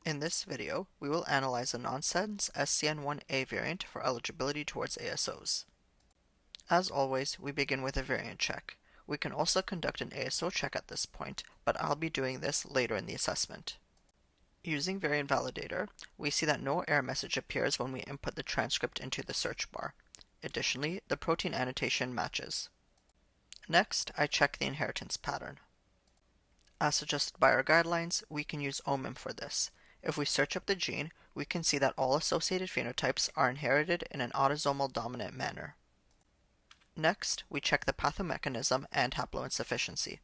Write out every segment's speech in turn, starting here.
In this video, we will analyze a nonsense SCN1A variant for eligibility towards ASOs. As always, we begin with a variant check. We can also conduct an ASO check at this point, but I'll be doing this later in the assessment. Using variant validator, we see that no error message appears when we input the transcript into the search bar. Additionally, the protein annotation matches. Next, I check the inheritance pattern. As suggested by our guidelines, we can use OMIM for this. If we search up the gene, we can see that all associated phenotypes are inherited in an autosomal dominant manner. Next, we check the pathomechanism and haploinsufficiency.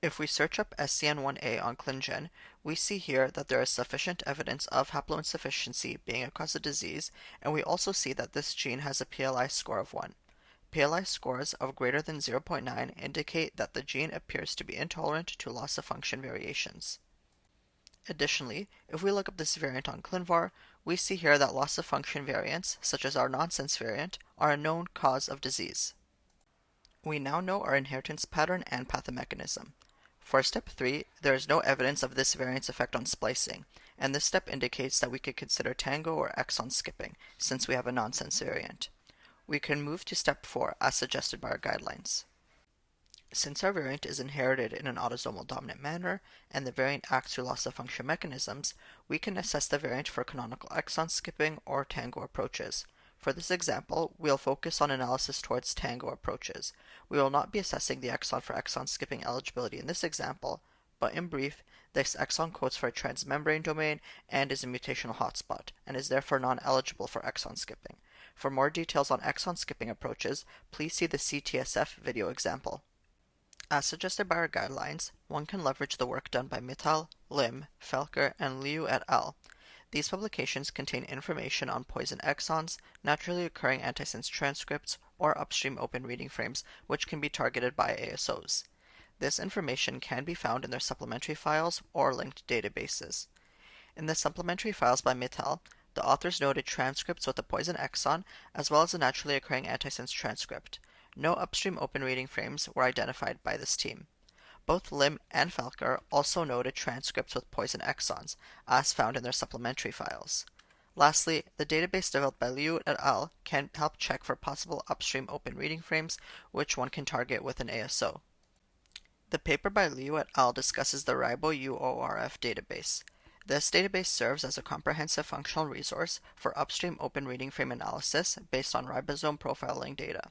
If we search up SCN1A on ClinGen, we see here that there is sufficient evidence of haploinsufficiency being a cause of disease, and we also see that this gene has a PLI score of 1. PLI scores of greater than 0.9 indicate that the gene appears to be intolerant to loss-of-function variations. Additionally, if we look up this variant on ClinVar, we see here that loss-of-function variants, such as our nonsense variant, are a known cause of disease. We now know our inheritance pattern and pathomechanism. For step 3, there is no evidence of this variant's effect on splicing, and this step indicates that we could consider TANGO or exon skipping, since we have a nonsense variant. We can move to step 4, as suggested by our guidelines. Since our variant is inherited in an autosomal dominant manner, and the variant acts through loss-of-function mechanisms, we can assess the variant for canonical exon skipping or TANGO approaches. For this example, we'll focus on analysis towards TANGO approaches. We will not be assessing the exon for exon skipping eligibility in this example, but in brief, this exon codes for a transmembrane domain and is a mutational hotspot, and is therefore non-eligible for exon skipping. For more details on exon skipping approaches, please see the CTSF video example. As suggested by our guidelines, one can leverage the work done by Mittal, Lim, Felker, and Liu et al. These publications contain information on poison exons, naturally occurring antisense transcripts, or upstream open reading frames which can be targeted by ASOs. This information can be found in their supplementary files or linked databases. In the supplementary files by Mittal, the authors noted transcripts with a poison exon as well as a naturally occurring antisense transcript. No upstream open reading frames were identified by this team. Both Lim and Felker also noted transcripts with poison exons, as found in their supplementary files. Lastly, the database developed by Liu et al. Can help check for possible upstream open reading frames, which one can target with an ASO. The paper by Liu et al. Discusses the RiboUORF database. This database serves as a comprehensive functional resource for upstream open reading frame analysis based on ribosome profiling data.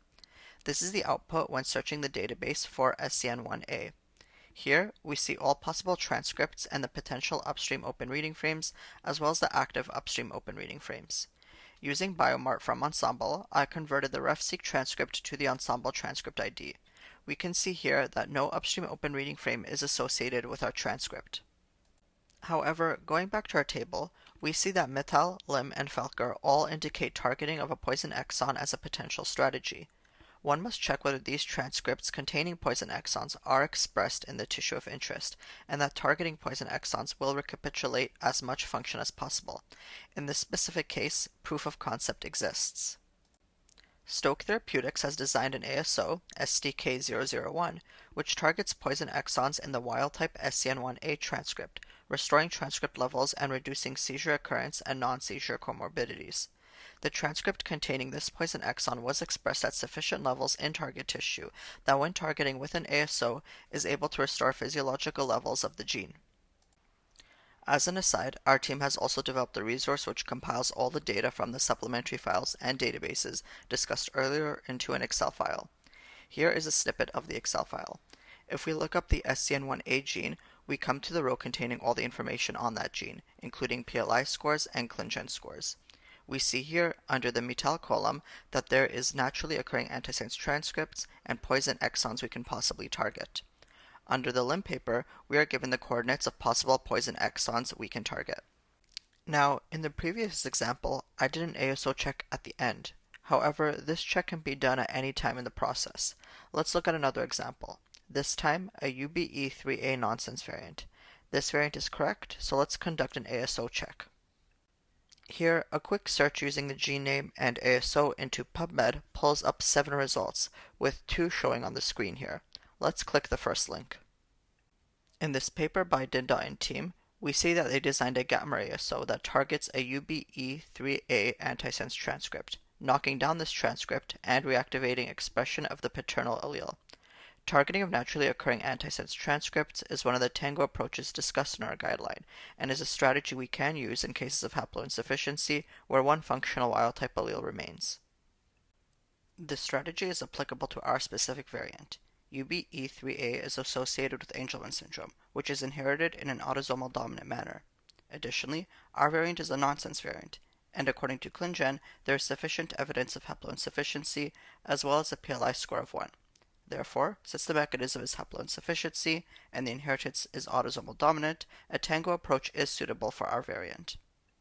This is the output when searching the database for SCN1A. Here, we see all possible transcripts and the potential upstream open reading frames, as well as the active upstream open reading frames. Using Biomart from Ensemble, I converted the RefSeq transcript to the Ensemble transcript ID. We can see here that no upstream open reading frame is associated with our transcript. However, going back to our table, we see that Mittal, Lim, and Felker all indicate targeting of a poison exon as a potential strategy. One must check whether these transcripts containing poison exons are expressed in the tissue of interest, and that targeting poison exons will recapitulate as much function as possible. In this specific case, proof of concept exists. Stoke Therapeutics has designed an ASO, STK001, which targets poison exons in the wild-type SCN1A transcript, restoring transcript levels and reducing seizure occurrence and non-seizure comorbidities. The transcript containing this poison exon was expressed at sufficient levels in target tissue that when targeting with an ASO is able to restore physiological levels of the gene. As an aside, our team has also developed a resource which compiles all the data from the supplementary files and databases discussed earlier into an Excel file. Here is a snippet of the Excel file. If we look up the SCN1A gene, we come to the row containing all the information on that gene, including PLI scores and ClinGen scores. We see here, under the Mittal column, that there is naturally occurring antisense transcripts and poison exons we can possibly target. Under the Lim paper, we are given the coordinates of possible poison exons we can target. Now, in the previous example, I did an ASO check at the end. However, this check can be done at any time in the process. Let's look at another example. This time, a UBE3A nonsense variant. This variant is correct, so let's conduct an ASO check. Here, a quick search using the gene name and ASO into PubMed pulls up 7 results, with 2 showing on the screen here. Let's click the first link. In this paper by Dinda and team, We see that they designed a gamma ASO that targets a UBE3A antisense transcript, knocking down this transcript and reactivating expression of the paternal allele. Targeting of naturally occurring antisense transcripts is one of the TANGO approaches discussed in our guideline, and is a strategy we can use in cases of haploinsufficiency where one functional wild-type allele remains. This strategy is applicable to our specific variant. UBE3A is associated with Angelman syndrome, which is inherited in an autosomal dominant manner. Additionally, our variant is a nonsense variant, and according to ClinGen, there is sufficient evidence of haploinsufficiency as well as a PLI score of 1. Therefore, since the mechanism is haploinsufficiency and the inheritance is autosomal dominant, a TANGO approach is suitable for our variant.